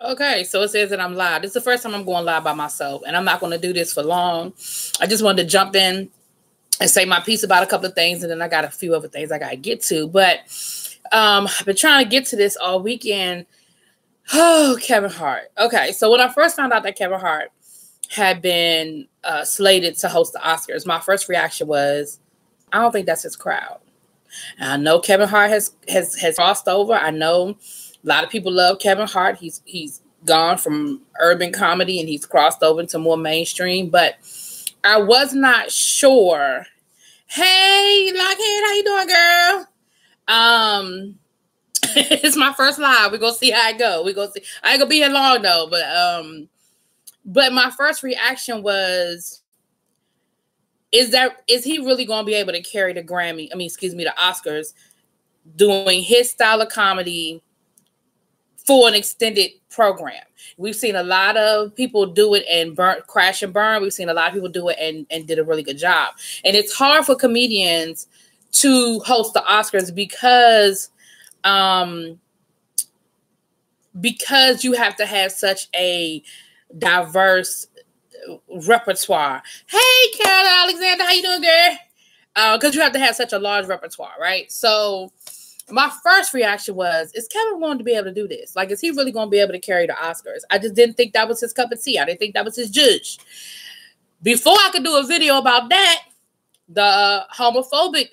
Okay, so it says that I'm live. This is the first time I'm going live by myself, and I'm not going to do this for long. I just wanted to jump in and say my piece about a couple of things, and then I got a few other things I got to get to. But I've been trying to get to this all weekend. Oh, Kevin Hart. Okay, so when I first found out that Kevin Hart had been slated to host the Oscars, my first reaction was, I don't think that's his crowd. And I know Kevin Hart has crossed over. I know a lot of people love Kevin Hart. He's gone from urban comedy and he's crossed over into more mainstream. But I was not sure. Hey, Lockheed, how you doing, girl? It's my first live. We're gonna see how it go. We're gonna see. I ain't gonna be here long though, but my first reaction was, is he really gonna be able to carry the the Oscars, doing his style of comedy for an extended program? We've seen a lot of people do it and crash and burn. We've seen a lot of people do it and did a really good job. And it's hard for comedians to host the Oscars because you have to have such a diverse repertoire. Hey, Carolyn Alexander, how you doing, girl? Because you have to have such a large repertoire, right? So my first reaction was, is Kevin going to be able to do this? Like, is he really going to be able to carry the Oscars? I just didn't think that was his cup of tea. I didn't think that was his judge. Before I could do a video about that, the homophobic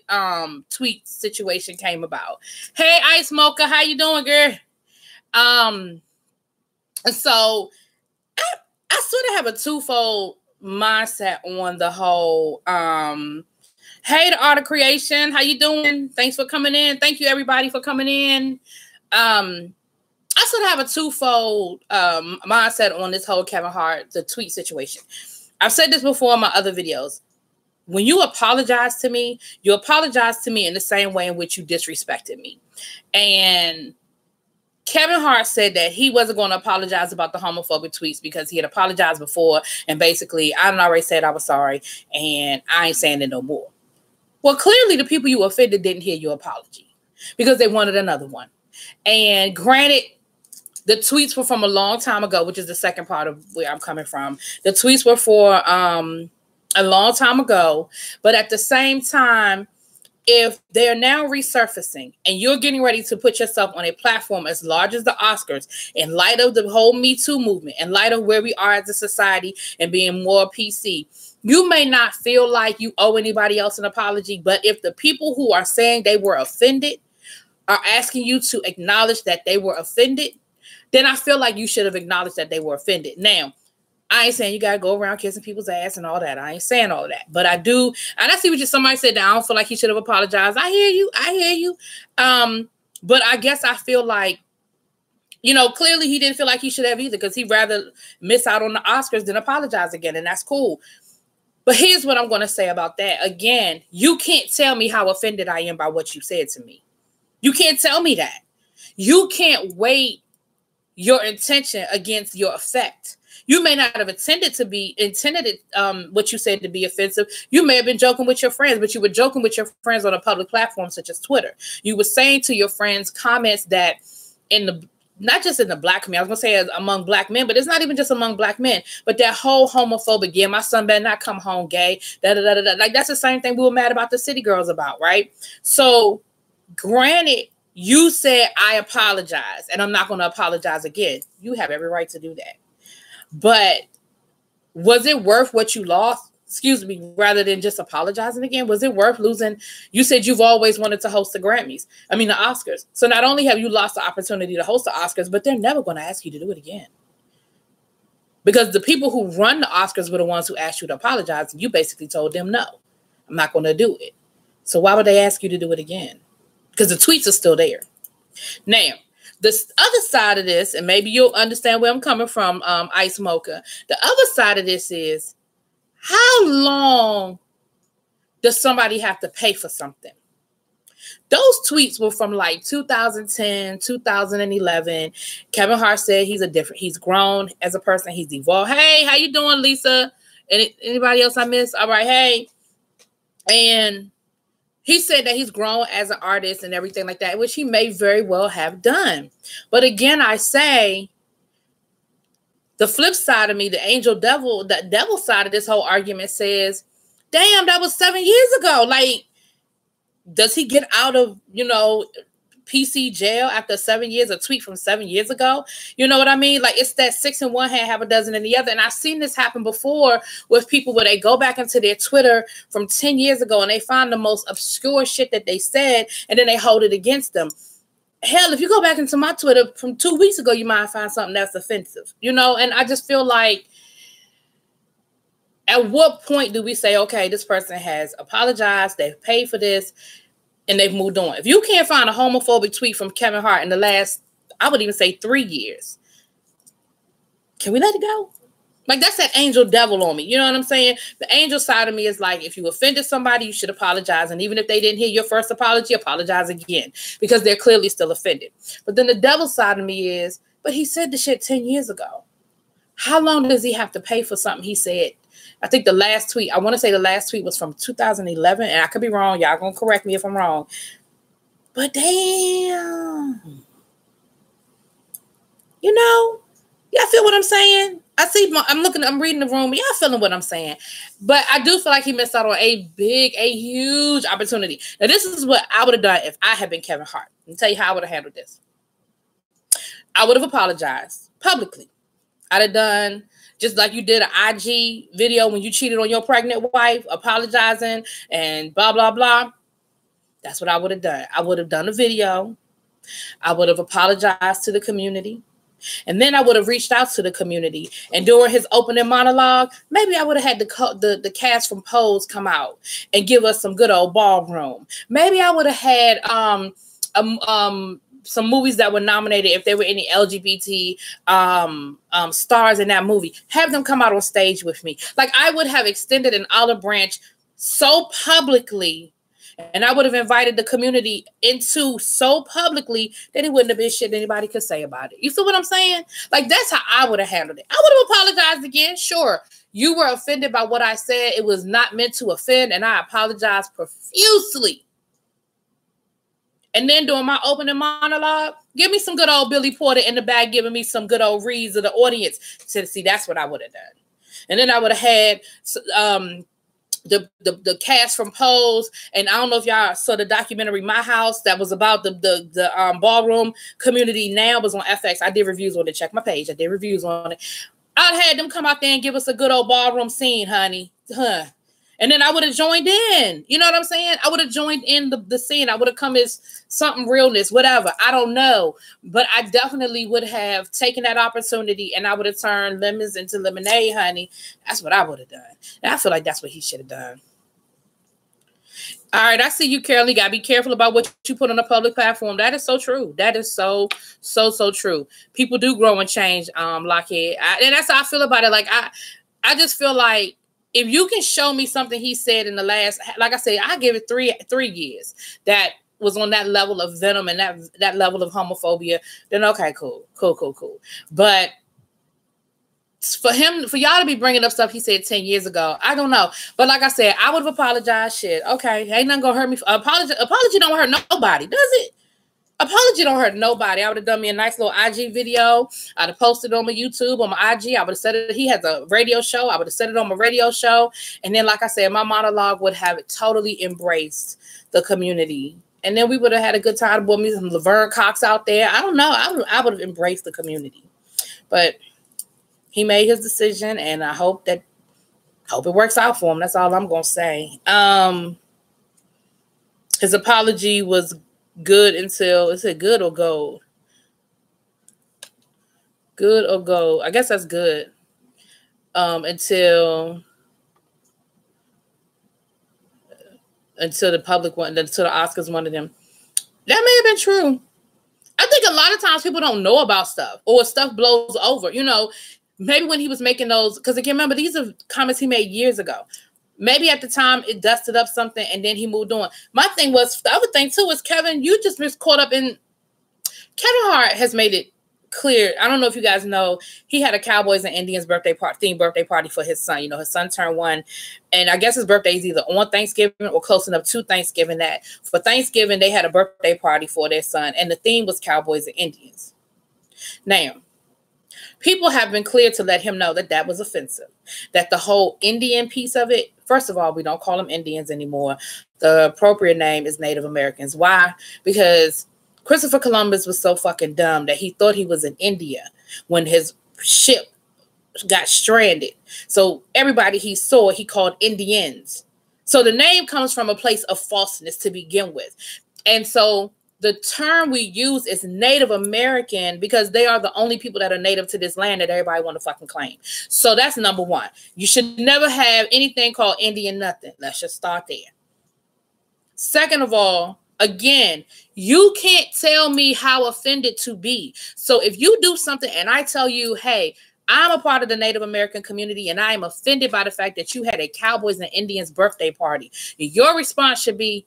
tweet situation came about. Hey, Ice Mocha, how you doing, girl? And so I sort of have a twofold mindset on the whole. Hey, the Art of Creation, how you doing? Thanks for coming in. Thank you, everybody, for coming in. I sort of have a twofold mindset on this whole Kevin Hart, the tweet situation. I've said this before in my other videos. When you apologize to me, you apologize to me in the same way in which you disrespected me. And Kevin Hart said that he wasn't going to apologize about the homophobic tweets because he had apologized before. And basically, I already said I was sorry and I ain't saying it no more. Well, clearly the people you offended didn't hear your apology because they wanted another one. And granted, the tweets were from a long time ago, which is the second part of where I'm coming from. The tweets were for a long time ago. But at the same time, if they're now resurfacing and you're getting ready to put yourself on a platform as large as the Oscars, in light of the whole Me Too movement, in light of where we are as a society and being more PC, you may not feel like you owe anybody else an apology. But if the people who are saying they were offended are asking you to acknowledge that they were offended, then I feel like you should have acknowledged that they were offended. Now, I ain't saying you got to go around kissing people's ass and all that. I ain't saying all that. But I do. And I see what somebody said that I don't feel like he should have apologized. I hear you. I hear you. But I guess I feel like, clearly he didn't feel like he should have either because he'd rather miss out on the Oscars than apologize again. And that's cool. But here's what I'm going to say about that. Again, you can't tell me how offended I am by what you said to me. You can't tell me that. You can't weigh your intention against your effect. You may not have intended what you said to be offensive. You may have been joking with your friends, but you were joking with your friends on a public platform such as Twitter. You were saying to your friends comments that not just in the black community, I was going to say as among black men, but it's not even just among black men, but that whole homophobic, yeah, my son better not come home gay, da-da-da-da-da. Like that's the same thing we were mad about the City Girls about, right? So granted, you said, I apologize, and I'm not going to apologize again. You have every right to do that. But was it worth what you lost? Excuse me, rather than just apologizing again? Was it worth losing? You said you've always wanted to host the Oscars. So not only have you lost the opportunity to host the Oscars, but they're never going to ask you to do it again. Because the people who run the Oscars were the ones who asked you to apologize, and you basically told them, no, I'm not going to do it. So why would they ask you to do it again? Because the tweets are still there. Now, the other side of this, and maybe you'll understand where I'm coming from, Ice Mocha. The other side of this is, how long does somebody have to pay for something? Those tweets were from like 2010, 2011. Kevin Hart said he's grown as a person. He's evolved. Hey, how you doing, Lisa? Anybody else I missed? All right, hey. And he said that he's grown as an artist and everything like that, which he may very well have done. But again, I say, the flip side of me, the devil side of this whole argument says, damn, that was 7 years ago. Like, does he get out of, PC jail after 7 years, a tweet from 7 years ago? You know what I mean? Like, it's that 6 in one hand, half a dozen in the other. And I've seen this happen before with people where they go back into their Twitter from 10 years ago and they find the most obscure shit that they said, and then they hold it against them. Hell, if you go back into my Twitter from 2 weeks ago, you might find something that's offensive, and I just feel like, at what point do we say, okay, this person has apologized, they've paid for this, and they've moved on? If you can't find a homophobic tweet from Kevin Hart in the last, I would even say 3 years, can we let it go? Like, that's that angel devil on me. You know what I'm saying? The angel side of me is like, if you offended somebody, you should apologize. And even if they didn't hear your first apology, apologize again, because they're clearly still offended. But then the devil side of me is, but he said the shit 10 years ago. How long does he have to pay for something he said? I think the last tweet, I want to say the last tweet was from 2011, and I could be wrong. Y'all gonna correct me if I'm wrong. But damn. Y'all feel what I'm saying? I'm reading the room. Y'all feeling what I'm saying? But I do feel like he missed out on a huge opportunity. Now, this is what I would have done if I had been Kevin Hart. Let me tell you how I would have handled this. I would have apologized publicly. I'd have done just like you did an IG video when you cheated on your pregnant wife, apologizing and blah, blah, blah. That's what I would have done. I would have done a video. I would have apologized to the community. And then I would have reached out to the community. And during his opening monologue, maybe I would have had the cast from Pose come out and give us some good old ballroom. Maybe I would have had some movies that were nominated, if there were any LGBT stars in that movie, have them come out on stage with me. Like, I would have extended an olive branch so publicly, and I would have invited the community into so publicly that it wouldn't have been shit anybody could say about it. You feel what I'm saying? Like, that's how I would have handled it. I would have apologized again. Sure, you were offended by what I said. It was not meant to offend, and I apologize profusely. And then during my opening monologue, give me some good old Billy Porter in the back, giving me some good old reads of the audience. So, see, that's what I would have done. And then I would have had the cast from Pose. And I don't know if y'all saw the documentary My House that was about the ballroom community. Now was on FX. I did reviews on it. Check my page. I did reviews on it. I'd had them come out there and give us a good old ballroom scene, honey. And then I would have joined in. You know what I'm saying? I would have joined in the scene. I would have come as something realness, whatever. I don't know. But I definitely would have taken that opportunity, and I would have turned lemons into lemonade, honey. That's what I would have done. And I feel like that's what he should have done. All right, I see you, Carol. You got to be careful about what you put on a public platform. That is so true. That is so true. People do grow and change, Lockheed. And that's how I feel about it. Like, I just feel like, if you can show me something he said in the last, like I said, I give it three years that was on that level of venom and that level of homophobia, then okay, cool. But for y'all to be bringing up stuff he said 10 years ago, I don't know. But like I said, I would have apologized. Shit, okay, ain't nothing gonna hurt me. Apology don't hurt nobody, does it? Apology don't hurt nobody. I would have done me a nice little IG video. I'd have posted it on my YouTube, on my IG. I would have said it. He has a radio show. I would have said it on my radio show. And then, like I said, my monologue would have totally embraced the community. And then we would have had a good time. With me some Laverne Cox out there. I don't know. I would have embraced the community. But he made his decision, and I hope it works out for him. That's all I'm gonna say. His apology was good until, is it good or gold? Good or gold? I guess that's good. Until the public one, until the Oscars wanted them. That may have been true. I think a lot of times people don't know about stuff, or stuff blows over. Maybe when he was making those, because again, remember, these are comments he made years ago. Maybe at the time it dusted up something and then he moved on. My thing was, the other thing too was, Kevin, you just been caught up in, Kevin Hart has made it clear. I don't know if you guys know, he had a Cowboys and Indians themed birthday party for his son. His son turned 1, and I guess his birthday is either on Thanksgiving or close enough to Thanksgiving that for Thanksgiving they had a birthday party for their son, and the theme was Cowboys and Indians. Now, People have been clear to let him know that that was offensive, that the whole Indian piece of it, first of all, we don't call them Indians anymore. The appropriate name is Native Americans. Why? Because Christopher Columbus was so fucking dumb that he thought he was in India when his ship got stranded. So everybody he saw, he called Indians. So the name comes from a place of falseness to begin with. And so the term we use is Native American because they are the only people that are native to this land that everybody want to fucking claim. So that's number one. You should never have anything called Indian nothing. Let's just start there. Second of all, again, you can't tell me how offended to be. So if you do something and I tell you, hey, I'm a part of the Native American community and I am offended by the fact that you had a Cowboys and Indians birthday party, your response should be,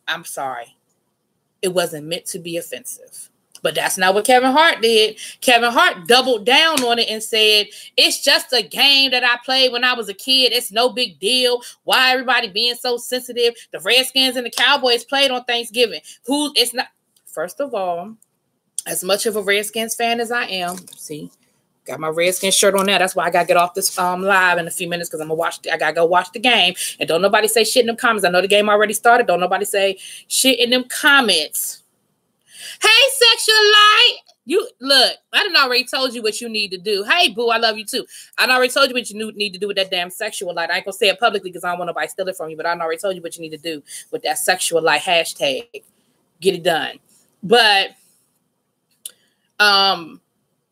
I'm sorry. It wasn't meant to be offensive. But that's not what Kevin Hart did. Kevin Hart doubled down on it and said, it's just a game that I played when I was a kid. It's no big deal. Why everybody being so sensitive? The Redskins and the Cowboys played on Thanksgiving. It's not. First of all, as much of a Redskins fan as I am, see, got my Redskins shirt on now. That's why I got to get off this live in a few minutes because I got to go watch the game. And don't nobody say shit in them comments. I know the game already started. Don't nobody say shit in them comments. Hey, sexual light. You look, I done already told you what you need to do. Hey, boo, I love you too. I done already told you what you need to do with that damn sexual light. I ain't going to say it publicly because I don't want nobody to steal it from you, but I done already told you what you need to do with that sexual light hashtag. Get it done. But,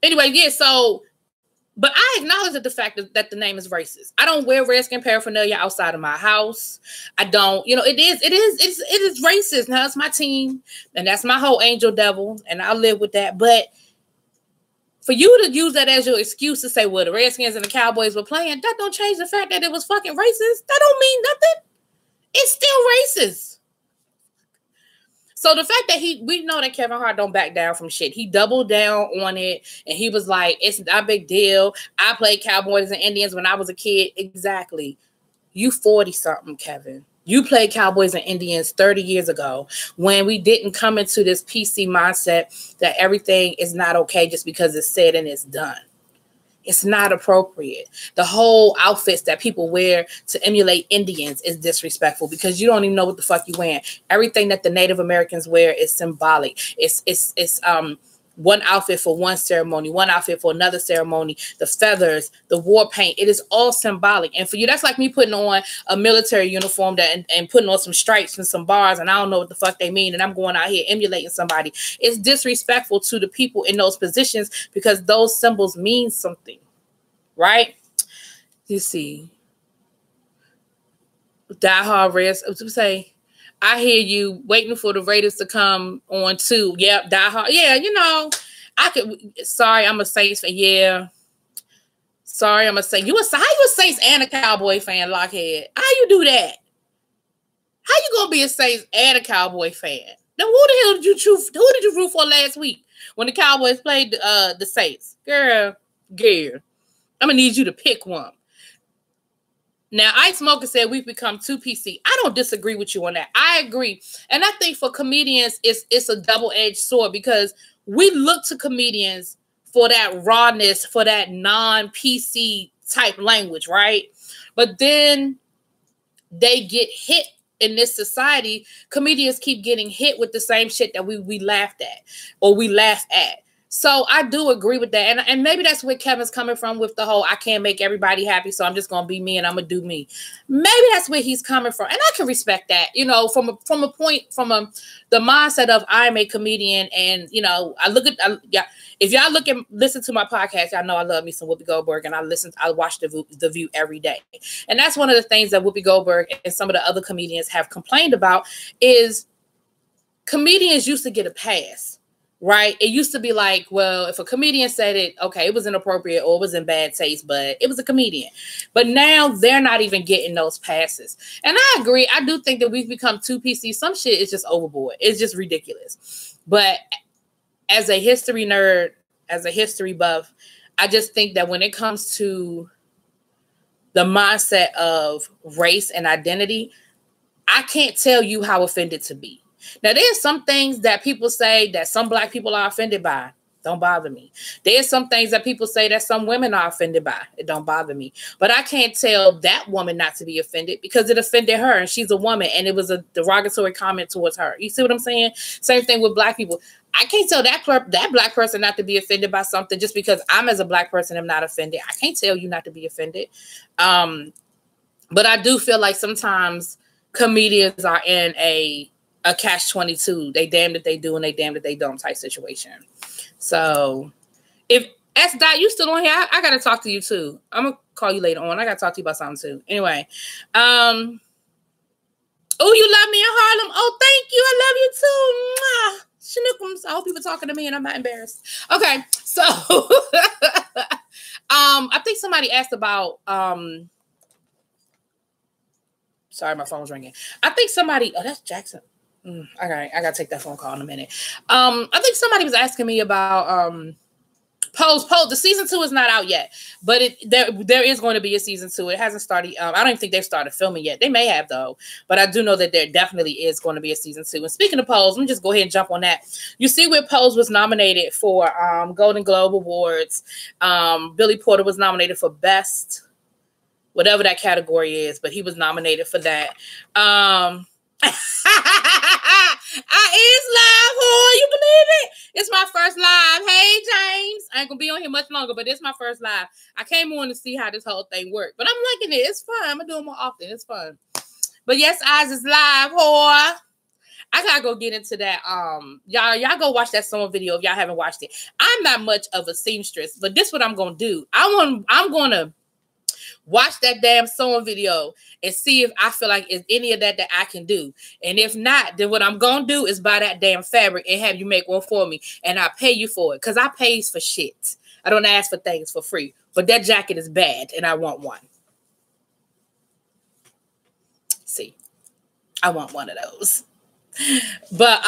anyway, yeah, so, but I acknowledge that the fact that the name is racist. I don't wear Redskin paraphernalia outside of my house. I don't, it is racist. Now it's my team and that's my whole angel devil and I'll live with that. But for you to use that as your excuse to say, well, the Redskins and the Cowboys were playing, that don't change the fact that it was fucking racist. That don't mean nothing. It's still racist. So the fact that we know that Kevin Hart don't back down from shit. He doubled down on it and he was like, it's not a big deal. I played Cowboys and Indians when I was a kid. Exactly. You 40 something, Kevin. You played Cowboys and Indians 30 years ago when we didn't come into this PC mindset that everything is not okay just because it's said and it's done. It's not appropriate. The whole outfits that people wear to emulate Indians is disrespectful because you don't even know what the fuck you're wearing. Everything that the Native Americans wear is symbolic. It's one outfit for one ceremony, one outfit for another ceremony, the feathers, the war paint. It is all symbolic. And for you, that's like me putting on a military uniform and putting on some stripes and some bars, and I don't know what the fuck they mean, and I'm going out here emulating somebody. It's disrespectful to the people in those positions because those symbols mean something, right? You see, diehard Reds, say, I hear you waiting for the Raiders to come on too. Yep, Die Hard. Yeah, I could. Sorry, I'm a Saints fan. Yeah. Sorry, I'm a Saints. How you a Saints and a Cowboy fan, Lockhead? How you do that? How you gonna be a Saints and a Cowboy fan? Now, who the hell did you root for last week when the Cowboys played the Saints? Girl, I'm gonna need you to pick one. Now, Ice Smoker said we've become too PC. I don't disagree with you on that. I agree. And I think for comedians, it's a double-edged sword because we look to comedians for that rawness, for that non-PC type language, right? But then they get hit in this society. Comedians keep getting hit with the same shit that we laughed at or we laugh at. So I do agree with that. And maybe that's where Kevin's coming from with the whole, I can't make everybody happy, so I'm just going to be me and I'm going to do me. Maybe that's where he's coming from. And I can respect that, from the mindset of I'm a comedian. And, if y'all listen to my podcast, y'all know I love me some Whoopi Goldberg and I watch the View every day. And that's one of the things that Whoopi Goldberg and some of the other comedians have complained about is comedians used to get a pass. Right? It used to be like, well, if a comedian said it, okay, it was inappropriate or it was in bad taste, but it was a comedian. But now they're not even getting those passes. And I agree. I do think that we've become too PC. Some shit is just overboard. It's just ridiculous. But as a history nerd, as a history buff, I just think that when it comes to the mindset of race and identity, I can't tell you how offended to be. Now, there's some things that people say that some Black people are offended by. Don't bother me. There's some things that people say that some women are offended by. It don't bother me. But I can't tell that woman not to be offended because it offended her and she's a woman and it was a derogatory comment towards her. You see what I'm saying? Same thing with black people. I can't tell that black person not to be offended by something just because I'm as a black person am not offended. I can't tell you not to be offended. But I do feel like sometimes comedians are in a catch-22. They damned if they do and they damned if they don't type situation. So if S. Dot, you still on here, I got to talk to you too. I'm going to call you later on. I got to talk to you about something too. Anyway. Oh, you love me in Harlem? Oh, thank you. I love you too. Schnookums. I hope people talking to me and I'm not embarrassed. Okay. So I think somebody asked about sorry, my phone's ringing. I think somebody, oh, that's Jackson. Okay, I gotta take that phone call in a minute. I think somebody was asking me about Pose. The season 2 is not out yet, but there is going to be a season 2. It hasn't started. I don't even think they've started filming yet. They may have though, but I do know that there definitely is going to be a season 2. And speaking of Pose, let me just go ahead and jump on that. You see where Pose was nominated for Golden Globe Awards. Billy Porter was nominated for Best, whatever that category is, but he was nominated for that. I is live, whore. You believe it? It's my first live. Hey, James. I ain't gonna be on here much longer, but it's my first live. I came on to see how this whole thing worked, but I'm liking it. It's fun. I'm gonna do it more often. It's fun. But yes, Eyes is live, whore. I gotta go get into that. Y'all go watch that song video if y'all haven't watched it. I'm not much of a seamstress, but this is what I'm gonna do. I'm gonna watch that damn sewing video and see if I feel like it's any of that I can do. And if not, then what I'm going to do is buy that damn fabric and have you make one for me. And I pay you for it because I pays for shit. I don't ask for things for free. But that jacket is bad and I want one. See, I want one of those. But,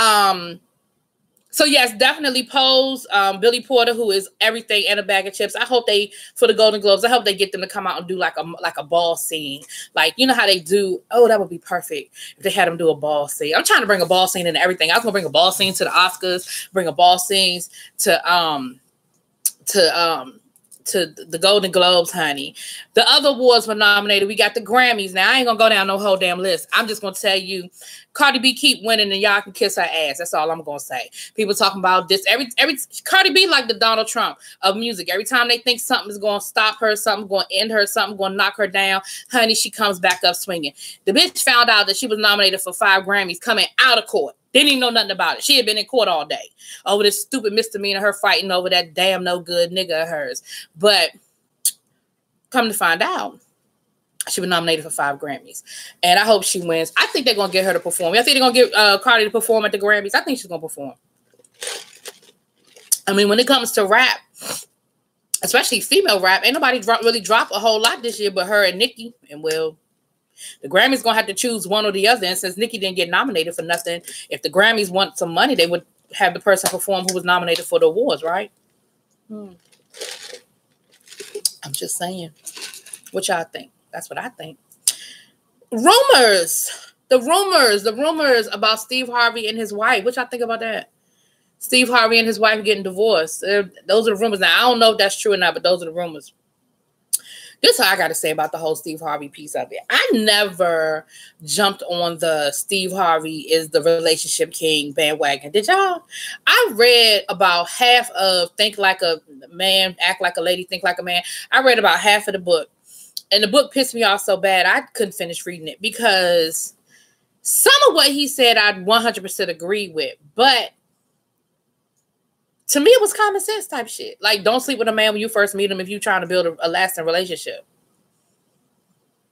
so yes, definitely Pose, Billy Porter, who is everything and a bag of chips. I hope they, for the Golden Globes, I hope they get them to come out and do like a ball scene. Like, you know how they do, oh, that would be perfect if they had them do a ball scene. I'm trying to bring a ball scene into everything. I was gonna bring a ball scene to the Oscars, bring a ball scenes to the Golden Globes, honey. The other awards were nominated. We got the Grammys. Now, I ain't gonna go down no whole damn list. I'm just gonna tell you, Cardi B keep winning and y'all can kiss her ass. That's all I'm gonna say. People talking about this. Every Cardi B like the Donald Trump of music. Every time they think something is gonna stop her, something gonna end her, something gonna knock her down, honey, she comes back up swinging. The bitch found out that she was nominated for 5 Grammys coming out of court. Didn't even know nothing about it. She had been in court all day over this stupid misdemeanor, her fighting over that damn no good nigga of hers. But come to find out, she was nominated for 5 Grammys. And I hope she wins. I think they're going to get her to perform. I think they're going to get Cardi to perform at the Grammys. I think she's going to perform. I mean, when it comes to rap, especially female rap, ain't nobody really drop a whole lot this year but her and Nicki. And well, the Grammys gonna have to choose one or the other. And since Nicki didn't get nominated for nothing, if the Grammys want some money, they would have the person perform who was nominated for the awards, right? I'm just saying. What y'all think? That's what I think. Rumors. The rumors about Steve Harvey and his wife. What y'all think about that? Steve Harvey and his wife getting divorced. Those are the rumors. Now, I don't know if that's true or not, but those are the rumors. This is what I got to say about the whole Steve Harvey piece of it. I never jumped on the Steve Harvey is the relationship king bandwagon. Did y'all? I read about half of Think Like a Man, Act Like a Lady, Think Like a Man. I read about half of the book. And the book pissed me off so bad, I couldn't finish reading it because some of what he said I 100% agree with. But to me, it was common sense type shit. Like, don't sleep with a man when you first meet him if you're trying to build a lasting relationship.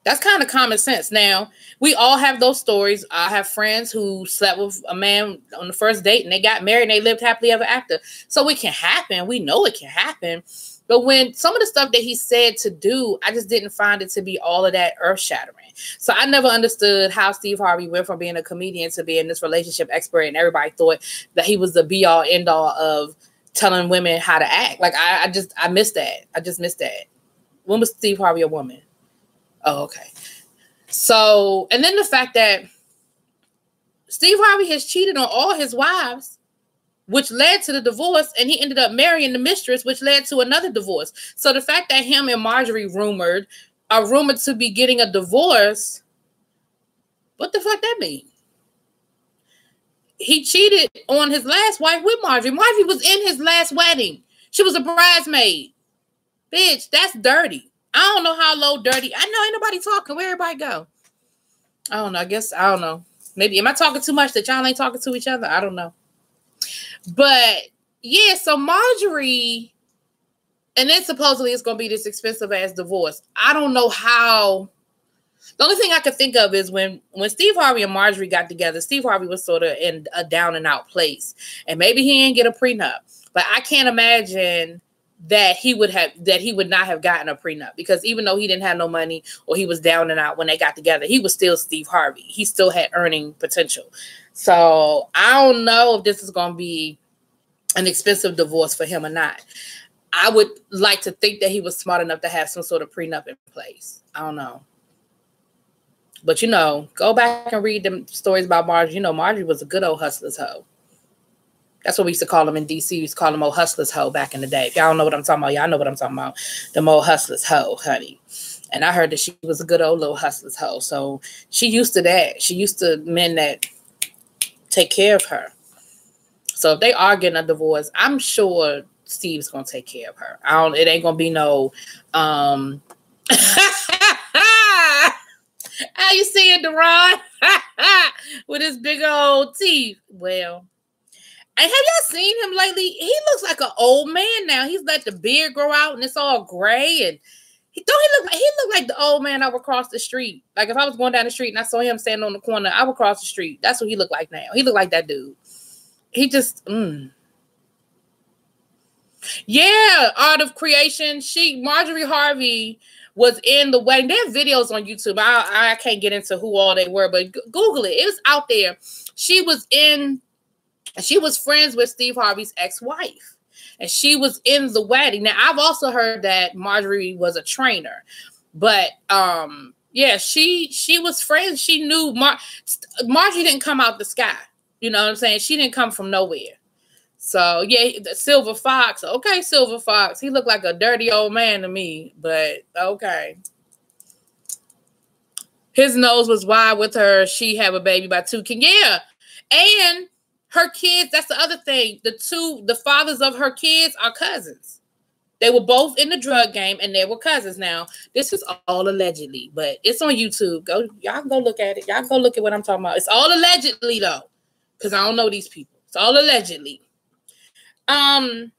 That's kind of common sense. Now, we all have those stories. I have friends who slept with a man on the first date and they got married and they lived happily ever after. So it can happen. We know it can happen. But when some of the stuff that he said to do, I just didn't find it to be all of that earth-shattering. So I never understood how Steve Harvey went from being a comedian to being this relationship expert, and everybody thought that he was the be-all, end-all of telling women how to act. Like, I missed that. I just missed that. When was Steve Harvey a woman? Oh, okay. So, and then the fact that Steve Harvey has cheated on all his wives. which led to the divorce, and he ended up marrying the mistress, which led to another divorce. So the fact that him and Marjorie are rumored to be getting a divorce, what the fuck that mean? He cheated on his last wife with Marjorie. Marjorie was in his last wedding. She was a bridesmaid. Bitch, that's dirty. I don't know how low dirty. I know ain't nobody talking. Where everybody go? I don't know. I don't know. Maybe am I talking too much that y'all ain't talking to each other? I don't know. But yeah, so Marjorie, and then supposedly it's gonna be this expensive ass divorce. I don't know how. The only thing I could think of is when Steve Harvey and Marjorie got together, Steve Harvey was sort of in a down and out place. And maybe he didn't get a prenup. But I can't imagine that he would not have gotten a prenup, because even though he didn't have no money or he was down and out when they got together, he was still Steve Harvey. He still had earning potential. So I don't know if this is going to be an expensive divorce for him or not. I would like to think that he was smart enough to have some sort of prenup in place. I don't know. But, go back and read them stories about Marjorie. Marjorie was a good old hustler's hoe. That's what we used to call them in D.C. We used to call them old hustlers hoe back in the day. If y'all don't know what I'm talking about, y'all know what I'm talking about. Them old hustlers hoe, honey. And I heard that she was a good old little hustlers hoe. So she used to that. She used to men that take care of her. So if they are getting a divorce, I'm sure Steve's going to take care of her. It ain't going to be no... How you seeing Deron? With his big old teeth. Well... And have y'all seen him lately? He looks like an old man now. He's let the beard grow out and it's all gray. And he look like the old man I would cross the street. Like if I was going down the street and I saw him standing on the corner, I would cross the street. That's what he looked like now. He looked like that dude. He just, Yeah, Art of Creation. Marjorie Harvey was in the wedding. There are videos on YouTube. I can't get into who all they were, but Google it. It was out there. She was friends with Steve Harvey's ex-wife. And she was in the wedding. Now, I've also heard that Marjorie was a trainer. But, yeah, she was friends. She knew Marjorie didn't come out the sky. You know what I'm saying? She didn't come from nowhere. So, yeah, the Silver Fox. Okay, Silver Fox. He looked like a dirty old man to me. But, okay. His nose was wide with her. She had a baby by 2 kids. Yeah. And... her kids, that's the other thing. The fathers of her kids are cousins. They were both in the drug game and they were cousins. Now, this is all allegedly, but it's on YouTube. Y'all can go look at it. Y'all can go look at what I'm talking about. It's all allegedly though, because I don't know these people. It's all allegedly. A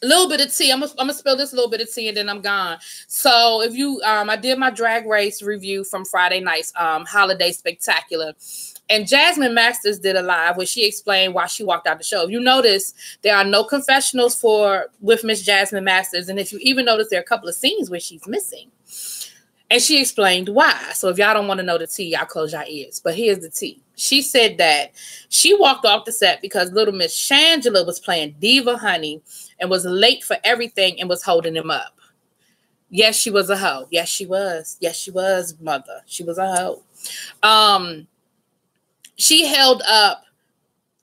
little bit of tea. I'm gonna spill this little bit of tea and then I'm gone. So if you I did my drag race review from Friday night's holiday spectacular. And Jasmine Masters did a live where she explained why she walked out the show. You notice there are no confessionals with Miss Jasmine Masters. And if you even notice, there are a couple of scenes where she's missing. And she explained why. So if y'all don't want to know the tea, y'all close your ears. But here's the tea. She said that she walked off the set because little Miss Shangela was playing Diva Honey and was late for everything and was holding him up. Yes, she was a hoe. Yes, she was. Yes, she was, mother. She was a hoe. She held up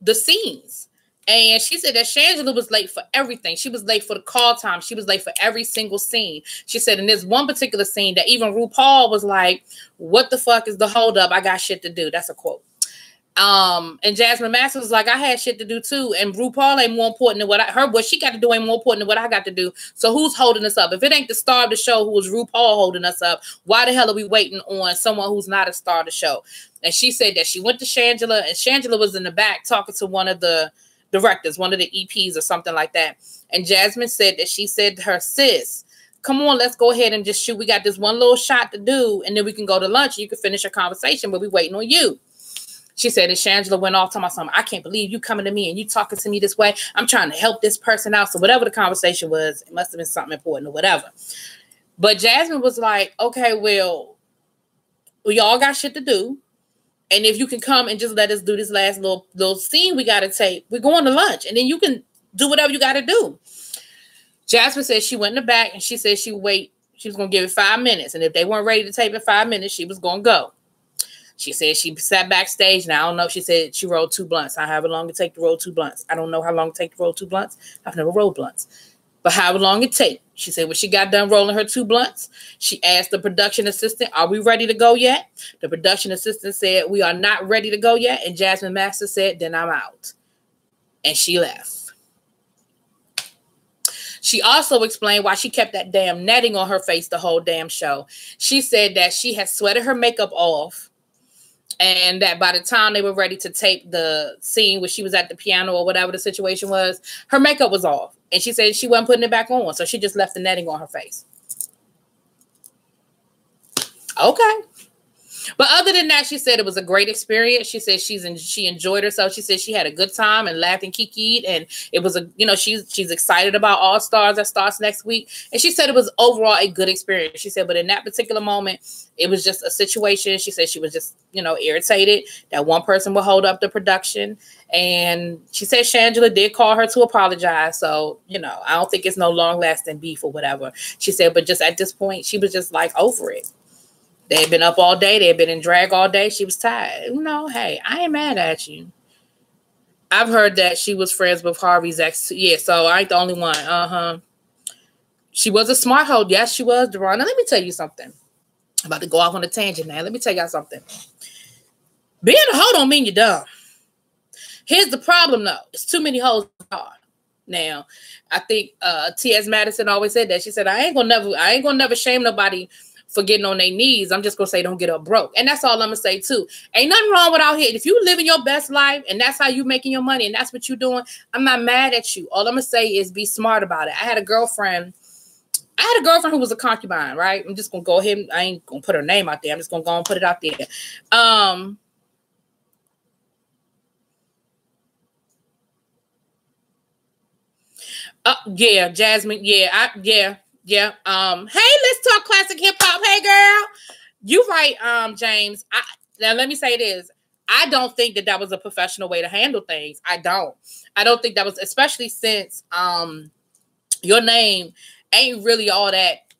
the scenes. And she said that Shangela was late for everything. She was late for the call time. She was late for every single scene. She said in this one particular scene that even RuPaul was like, what the fuck is the holdup? I got shit to do. That's a quote. And Jasmine Masters was like, I had shit to do too. And RuPaul ain't more important than what she got to do ain't more important than what I got to do. So who's holding us up? If it ain't the star of the show who was RuPaul holding us up, why the hell are we waiting on someone who's not a star of the show? And she said that she went to Shangela and Shangela was in the back talking to one of the directors, one of the EPs or something like that. And Jasmine said that she said to her, sis, come on, let's go ahead and just shoot. We got this one little shot to do and then we can go to lunch and you can finish your conversation, but we waiting on you. She said, and Shangela went off talking about something. I can't believe you coming to me and you talking to me this way. I'm trying to help this person out. So whatever the conversation was, it must have been something important or whatever. But Jasmine was like, okay, well, we all got shit to do. And if you can come and just let us do this last little scene we got to take, we're going to lunch. And then you can do whatever you got to do. Jasmine said she went in the back and she said she would wait. She was going to give it 5 minutes. And if they weren't ready to tape in 5 minutes, she was going to go. She said she sat backstage. Now, I don't know. She said she rolled 2 blunts. However long it take to roll 2 blunts. I don't know how long it take to roll 2 blunts. I've never rolled blunts. But however long it take. She said when she got done rolling her 2 blunts, she asked the production assistant, are we ready to go yet? The production assistant said, we are not ready to go yet. And Jasmine Master said, then I'm out. And she left. She also explained why she kept that damn netting on her face the whole damn show. She said that she had sweated her makeup off and that by the time they were ready to tape the scene where she was at the piano or whatever the situation was, her makeup was off. And she said she wasn't putting it back on. So she just left the netting on her face. Okay. But other than that, she said it was a great experience. She said she enjoyed herself. She said she had a good time and laughed and kikied. And it was she's excited about All Stars that starts next week. And she said it was overall a good experience. She said, but in that particular moment, it was just a situation. She said she was just, irritated that one person would hold up the production. And she said Shangela did call her to apologize. So, I don't think it's no long lasting beef or whatever. She said, but just at this point, she was just like over it. They had been up all day. They had been in drag all day. She was tired. Hey, I ain't mad at you. I've heard that she was friends with Harvey's ex. Yeah, so I ain't the only one. She was a smart hoe. Yes, she was, Deron. Now, let me tell you something. I'm about to go off on a tangent now. Let me tell y'all something. Being a hoe don't mean you're dumb. Here's the problem, though. It's too many hoes. Now, I think T.S. Madison always said that. She said, I ain't gonna never shame nobody for getting on their knees. I'm just going to say don't get up broke. And that's all I'm going to say, too. Ain't nothing wrong with out here. If you living your best life and that's how you making your money and that's what you're doing, I'm not mad at you. All I'm going to say is be smart about it. I had a girlfriend who was a concubine, right? I'm just going to go ahead. I ain't going to put her name out there. I'm just going to go and put it out there. Yeah, Jasmine. Yeah. Yeah. Hey, let's talk classic hip hop. Hey, girl. You right, James. Now let me say this. I don't think that was a professional way to handle things. I don't think that was, especially since your name ain't really all that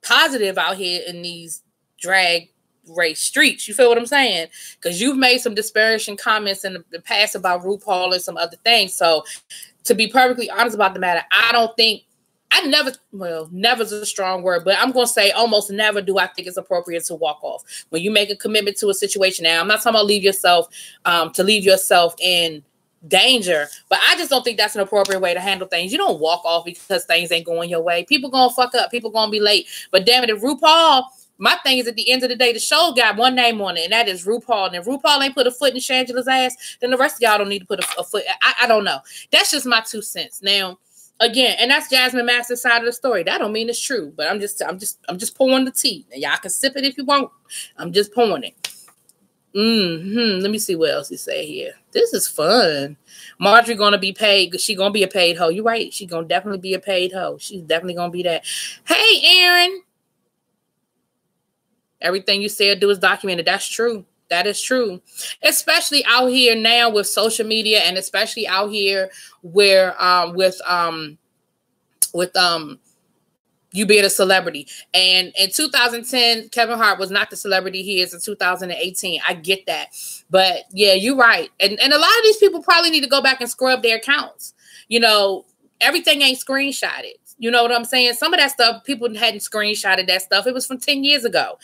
positive out here in these drag race streets. You feel what I'm saying? Because you've made some disparaging comments in the past about RuPaul and some other things. So to be perfectly honest about the matter, never's a strong word, but I'm going to say almost never do I think it's appropriate to walk off. When you make a commitment to a situation, now I'm not talking about leave yourself in danger, but I just don't think that's an appropriate way to handle things. You don't walk off because things ain't going your way. People going to fuck up. People going to be late. But damn it, if RuPaul, my thing is at the end of the day, the show got one name on it, and that is RuPaul. And if RuPaul ain't put a foot in Shangela's ass, then the rest of y'all don't need to put a foot. I don't know. That's just my 2 cents. Now, again, and that's Jasmine Master's side of the story. That don't mean it's true, but I'm just pouring the tea. And y'all can sip it if you want. I'm just pouring it. Let me see what else he say here. This is fun. Marjorie gonna be paid. She gonna be a paid hoe. You're right. She gonna definitely be a paid hoe. She's definitely gonna be that. Hey, Aaron. Everything you say or do is documented. That's true. That is true. Especially out here now with social media, and especially out here where with you being a celebrity. And in 2010, Kevin Hart was not the celebrity he is in 2018. I get that. But yeah, you're right. And a lot of these people probably need to go back and scrub their accounts. Everything ain't screenshotted. You know what I'm saying? Some of that stuff, people hadn't screenshotted that stuff. It was from 10 years ago.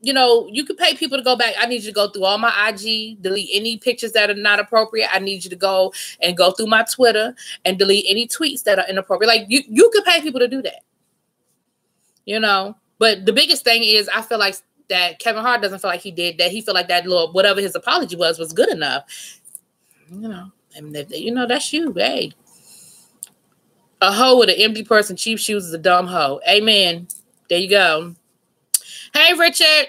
You could pay people to go back. I need you to go through all my IG, delete any pictures that are not appropriate. I need you to go through my Twitter and delete any tweets that are inappropriate. Like you could pay people to do that. But the biggest thing is I feel like that Kevin Hart doesn't feel like he did that. He feel like that little, whatever his apology was good enough. And that's you. Hey, a hoe with an empty purse and cheap shoes is a dumb hoe. Amen. There you go. Hey, Richard.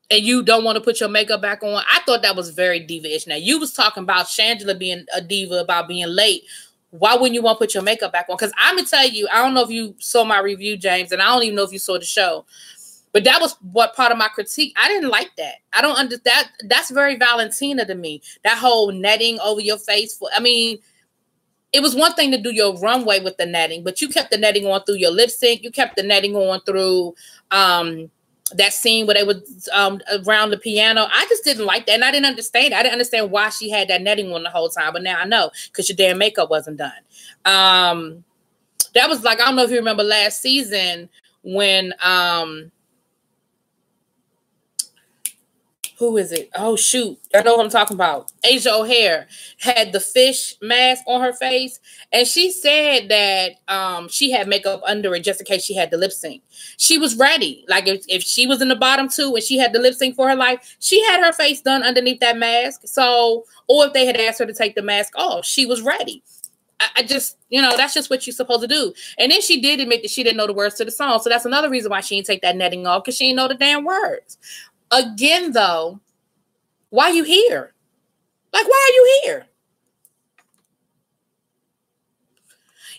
And you don't want to put your makeup back on. I thought that was very diva-ish. Now, you was talking about Shangela being a diva about being late. Why wouldn't you want to put your makeup back on? Because I'm going to tell you, I don't know if you saw my review, James, and I don't even know if you saw the show. But that was what part of my critique. I didn't like that. I don't understand. That's very Valentina to me. That whole netting over your face. It was one thing to do your runway with the netting, but you kept the netting on through your lip sync. You kept the netting on through that scene where they were around the piano. I just didn't like that. And I didn't understand. I didn't understand why she had that netting on the whole time. But now I know, because your damn makeup wasn't done. That was like, I don't know if you remember last season when, who is it? Oh, shoot. I know what I'm talking about. Asia O'Hare had the fish mask on her face. And she said that she had makeup under it just in case she had the lip sync. She was ready. Like if she was in the bottom two and she had the lip sync for her life, she had her face done underneath that mask. So, or if they had asked her to take the mask off, she was ready. I just, that's just what you're supposed to do. And then she did admit that she didn't know the words to the song. So that's another reason why she didn't take that netting off, because she didn't know the damn words. Again, though, why are you here? Like, why are you here?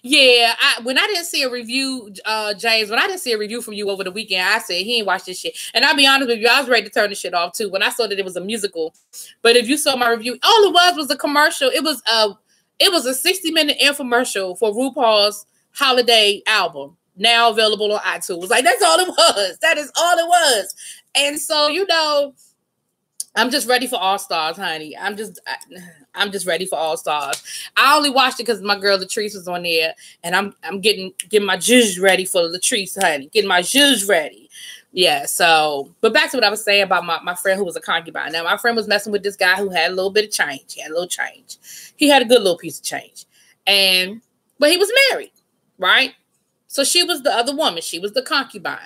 Yeah, when I didn't see a review, James, when I didn't see a review from you over the weekend, I said he ain't watched this shit. And I'll be honest with you, I was ready to turn the shit off too when I saw that it was a musical. But if you saw my review, all it was a commercial. It was a 60-minute infomercial for RuPaul's holiday album, now available on iTunes. Like, that's all it was. That is all it was. And so, I'm just ready for All Stars, honey. I'm just ready for All Stars. I only watched it because my girl Latrice was on there, and I'm getting my zhuzh ready for Latrice, honey. Getting my zhuzh ready. Yeah, so, but back to what I was saying about my friend who was a concubine. Now, my friend was messing with this guy who had a little bit of change. He had a little change. He had a good little piece of change. But he was married, right? So she was the other woman. She was the concubine.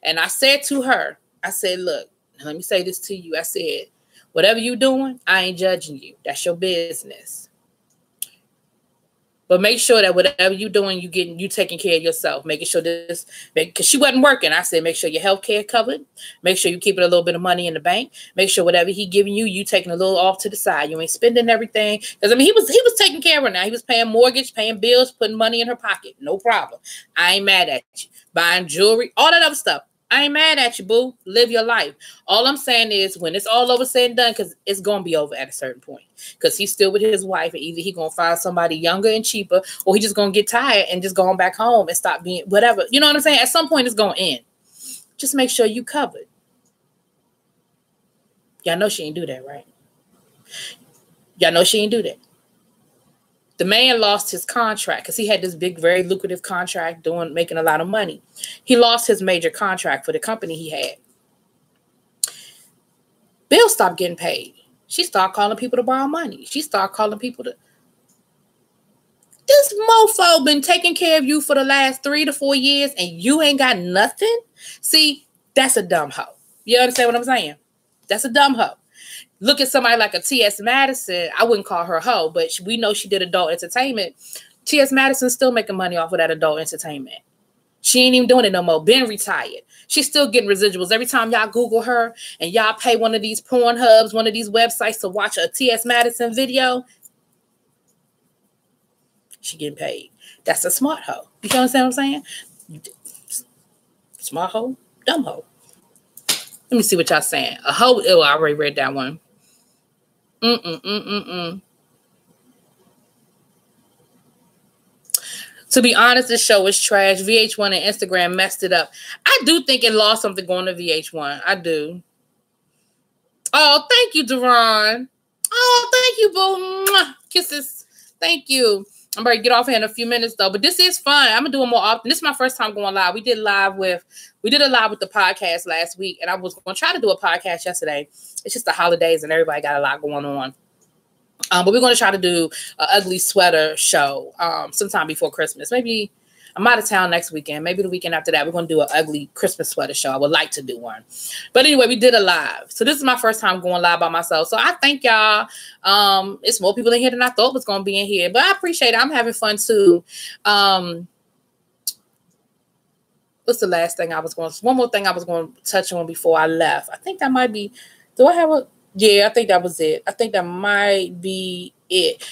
And I said to her, I said, look, let me say this to you. I said, whatever you're doing, I ain't judging you. That's your business. But make sure that whatever you're doing, you taking care of yourself. Making sure because she wasn't working. I said, make sure your health care covered. Make sure you keeping a little bit of money in the bank. Make sure whatever he giving you taking a little off to the side. You ain't spending everything. Because he was taking care of her now. He was paying mortgage, paying bills, putting money in her pocket. No problem. I ain't mad at you. Buying jewelry, all that other stuff. I ain't mad at you, boo. Live your life. All I'm saying is when it's all over said and done, because it's going to be over at a certain point. Because he's still with his wife, and either he's going to find somebody younger and cheaper, or he just going to get tired and just going back home and stop being whatever. You know what I'm saying? At some point, it's going to end. Just make sure you covered. Y'all know she ain't do that, right? Y'all know she ain't do that. The man lost his contract because he had this big, very lucrative contract making a lot of money. He lost his major contract for the company he had. Bill stopped getting paid. She started calling people to borrow money. She started calling people to... This mofo been taking care of you for the last 3 to 4 years and you ain't got nothing? See, that's a dumb hoe. You understand what I'm saying? That's a dumb hoe. Look at somebody like a T.S. Madison. I wouldn't call her a hoe, but we know she did adult entertainment. T.S. Madison's still making money off of that adult entertainment. She ain't even doing it no more. Been retired. She's still getting residuals. Every time y'all Google her and y'all pay one of these porn hubs, one of these websites to watch a T.S. Madison video, she getting paid. That's a smart hoe. You understand what I'm saying? Smart hoe, dumb hoe. Let me see what y'all saying. A hoe. Oh, I already read that one. To be honest, this show is trash. VH1 and Instagram messed it up. I do think it lost something going to VH1. I do. Oh, thank you, Deron. Oh, thank you, boo. Kisses. Thank you. I'm ready to get off here in a few minutes, though. But this is fun. I'm going to do it more often. This is my first time going live. We did a live with the podcast last week, and I was going to try to do a podcast yesterday. It's just the holidays, and everybody got a lot going on. But we're going to try to do an ugly sweater show sometime before Christmas. Maybe I'm out of town next weekend. Maybe the weekend after that, we're going to do an ugly Christmas sweater show. I would like to do one. But anyway, we did a live. So this is my first time going live by myself. So I thank y'all. It's more people in here than I thought was going to be in here. But I appreciate it. I'm having fun too. What's the last thing one more thing I was going to touch on before I left. I think that might be, yeah, I think that was it. I think that might be it.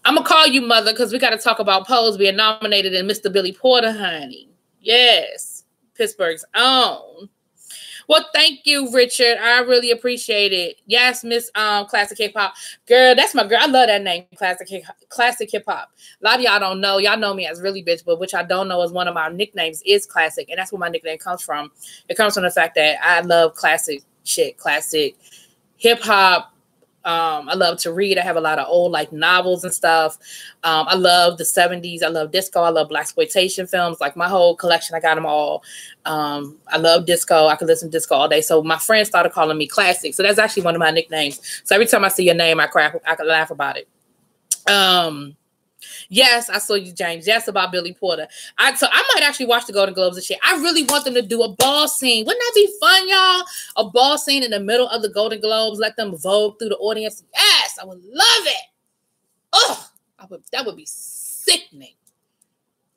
I'm going to call you, Mother, because we got to talk about Pose being nominated in Mr. Billy Porter, honey. Yes. Pittsburgh's own. Well, thank you, Richard. I really appreciate it. Yes, Miss Classic Hip Hop. Girl, that's my girl. I love that name, Classic Hip Hop. A lot of y'all don't know. Y'all know me as Really Bitch, but what y'all don't know is one of my nicknames is Classic, and that's where my nickname comes from. It comes from the fact that I love classic shit, classic hip hop. I love to read. I have a lot of old like novels and stuff. I love the 70s. I love disco. I love blaxploitation films. Like my whole collection, I got them all. I love disco. I could listen to disco all day. So my friends started calling me Classic. So that's actually one of my nicknames. So every time I see your name, I could laugh about it. Yes, I saw you, James. Yes, about Billy Porter. So I might actually watch the Golden Globes and shit. I really want them to do a ball scene. Wouldn't that be fun, y'all? A ball scene in the middle of the Golden Globes. Let them vogue through the audience. Yes, I would love it. Oh, that would be sickening.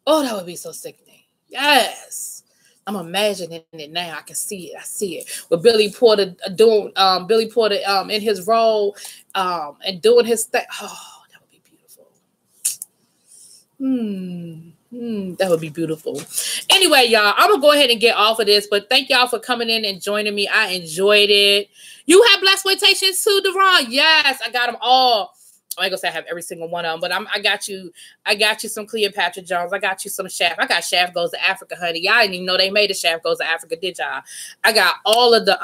Oh, that would be so sickening. Yes. I'm imagining it now. I can see it. I see it. With Billy Porter doing in his role and doing his thing. Oh. That would be beautiful. Anyway, y'all, I'm gonna go ahead and get off of this, but thank y'all for coming in and joining me. I enjoyed it. You have blaxploitation too, Deron? Yes, I got them all. I ain't gonna say I have every single one of them, but I got you. I got you some Cleopatra Jones. I got you some Shaft. I got Shaft Goes to Africa, honey. Y'all didn't even know they made a Shaft Goes to Africa, did y'all? I got all of the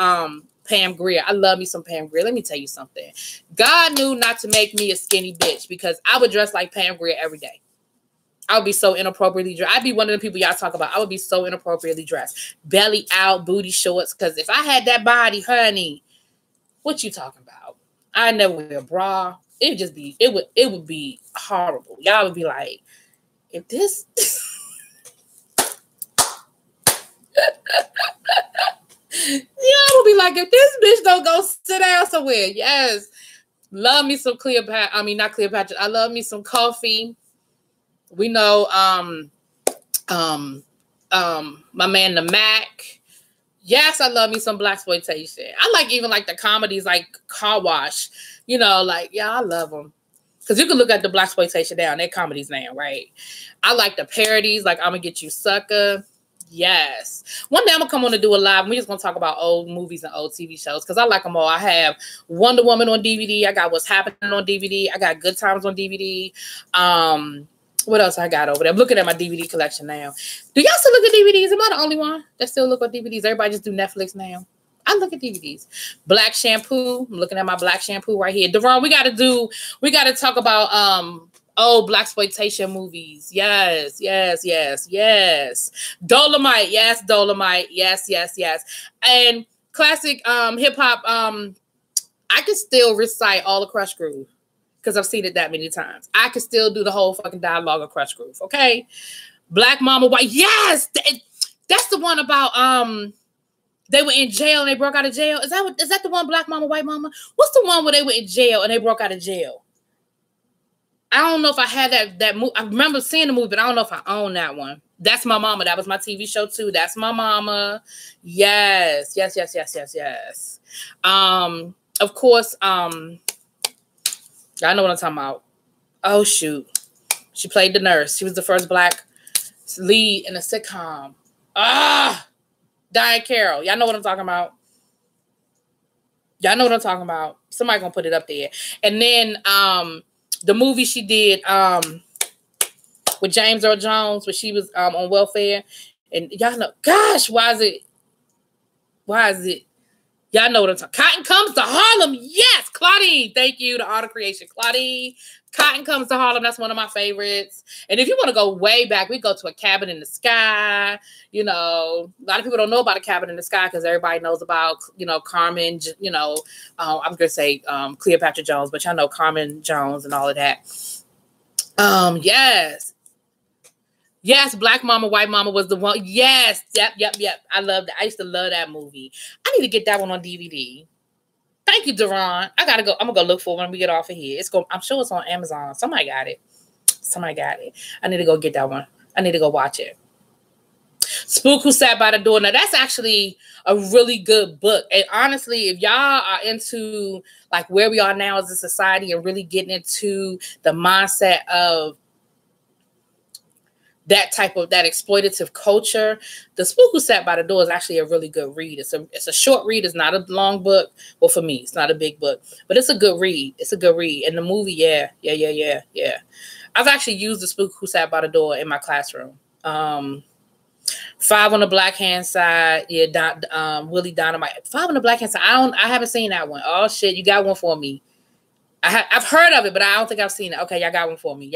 Pam Grier. I love me some Pam Grier. Let me tell you something. God knew not to make me a skinny bitch because I would dress like Pam Grier every day. I would be so inappropriately dressed. I'd be one of the people y'all talk about. I would be so inappropriately dressed. Belly out, booty shorts. Because if I had that body, honey, what you talking about? I never wear a bra. It would just be, it would be horrible. Y'all would be like, if this... Y'all would be like, if this bitch don't go sit down somewhere. Yes. Love me some Cleopatra. I mean, not Cleopatra. I love me some coffee. We know my man the Mac. Yes, I love me some blaxploitation. I like even like the comedies like Car Wash. You know, like, yeah, I love them. Because you can look at the blaxploitation now, they're comedies now, right? I like the parodies, like I'm Gonna Get You Sucker. Yes. One day I'm gonna come on to do a live. We're just gonna talk about old movies and old TV shows because I like them all. I have Wonder Woman on DVD. I got What's Happening on DVD. I got Good Times on DVD. What else I got over there? I'm looking at my DVD collection now. Do y'all still look at DVDs? Am I the only one that still look at DVDs? Everybody just do Netflix now. I look at DVDs. Black shampoo. I'm looking at my black shampoo right here. Deron, we gotta talk about old blaxploitation movies. Yes. Dolomite. Yes, Dolomite. Yes. And classic hip hop. I can still recite all the Crush Groove. Because I've seen it that many times. I can still do the whole fucking dialogue of Crush Groove, okay? Black Mama White. Yes! That's the one about they were in jail and they broke out of jail. Is that the one, Black Mama, White Mama? What's the one where they were in jail and they broke out of jail? I don't know if I had that movie. I remember seeing the movie, but I don't know if I own that one. That's My Mama. That was my TV show too. That's My Mama. Yes. Of course, I know what I'm talking about. Oh, shoot. She played the nurse. She was the first black lead in a sitcom. Diane Carroll. Y'all know what I'm talking about. Somebody gonna put it up there. And then the movie she did with James Earl Jones when she was on welfare. And y'all know, gosh, why is it? Y'all know what I'm talking. Cotton Comes to Harlem. Yes, Claudine. Thank you. The Art of Creation. Claudine. Cotton Comes to Harlem. That's one of my favorites. And if you want to go way back, we go to A Cabin in the Sky. You know, a lot of people don't know about A Cabin in the Sky because everybody knows about, you know, Carmen, you know, I'm going to say Cleopatra Jones, but y'all know Carmen Jones and all of that. Yes, Black Mama, White Mama was the one. Yes, yep. I love that. I used to love that movie. I need to get that one on DVD. Thank you, Deron. I gotta go. I'm gonna go look for it when we get off of here. I'm sure it's on Amazon. Somebody got it. I need to go get that one. I need to go watch it. Spook Who Sat by the Door. Now that's actually a really good book. And honestly, if y'all are into like where we are now as a society and really getting into the mindset of that exploitative culture, The Spook Who Sat by the Door is actually a really good read. It's a short read. It's not a long book. Well, for me, it's not a big book, but it's a good read. It's a good read. And the movie, yeah. I've actually used The Spook Who Sat by the Door in my classroom. 5 on the Black Hand Side. Yeah, Willie Dynamite. 5 on the Black Hand Side. I haven't seen that one. Oh shit, you got one for me. I've heard of it, but I don't think I've seen it. Okay, y'all got one for me.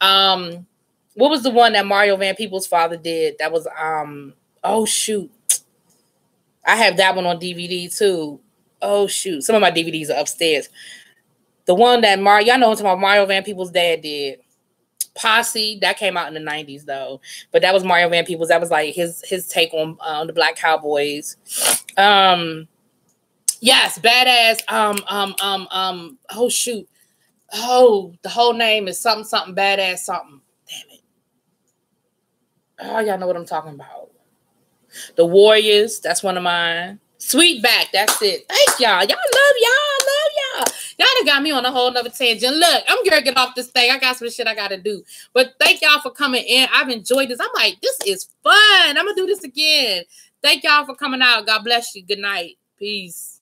What was the one that Mario Van Peebles' father did? That was oh shoot. I have that one on DVD too. Oh shoot. Some of my DVDs are upstairs. The one that y'all know what Mario Van Peebles' dad did. Posse, that came out in the 90s though. But that was Mario Van Peebles. That was like his take on the Black Cowboys. Yes, badass. Oh shoot. Oh, the whole name is something badass something. Damn it. Oh, y'all know what I'm talking about. The Warriors, that's one of mine. Sweetback, that's it. Thank y'all. Y'all love y'all. Y'all done got me on a whole nother tangent. Look, I'm gonna get off this thing. I got some shit I gotta do. But thank y'all for coming in. I've enjoyed this. I'm like, this is fun. I'm gonna do this again. Thank y'all for coming out. God bless you. Good night. Peace.